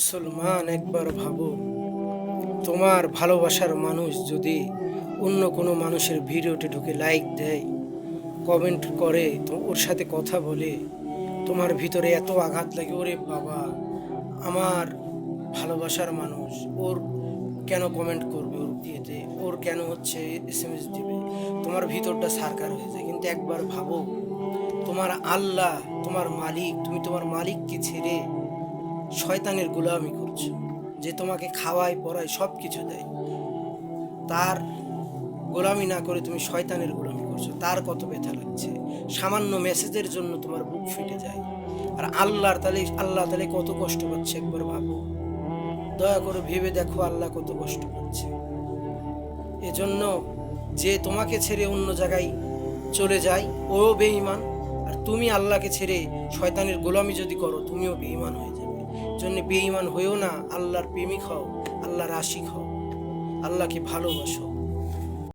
মুসলমান, একবার ভাবো, তোমার ভালোবাসার মানুষ যদি অন্য কোনো মানুষের ভিডিওতে ঢুকে লাইক দেয়, কমেন্ট করে, তো ওর সাথে কথা বলে, তোমার ভিতরে এত আঘাত লাগে, ওরে বাবা, আমার ভালোবাসার মানুষ, ওর কেন কমেন্ট করবে, ওর ইয়েতে ওর কেন হচ্ছে SMS দিবে, তোমার ভিতরটা সারকার হয়ে যায়। কিন্তু একবার ভাবো, তোমার আল্লাহ, তোমার মালিক, তুমি তোমার মালিককে ছেড়ে শয়তানের গোলামি করছো, যে তোমাকে খাওয়ায় পড়ায় সব কিছু দেয়, তার গোলামি না করে তুমি শয়তানের গোলামি করছো। তার কত ব্যথা লাগছে, সামান্য মেসেজের জন্য তোমার বুক ফেটে যায়। আর আল্লাহ তাহলে কত কষ্ট পাচ্ছে, একবার ভাবো, দয়া করে ভেবে দেখো আল্লাহ কত কষ্ট পাচ্ছে। এজন্য যে তোমাকে ছেড়ে অন্য জায়গায় চলে যায়, ও বেঈমান। আর তুমি আল্লাহকে ছেড়ে শয়তানের গোলামি যদি করো, তুমিও বেঈমান হয়ে যাবে। জন্য বেঈমান হয়েও না, আল্লাহর প্রেমিক হও, আল্লাহর আশিক হও, আল্লাহকে ভালোবাসো।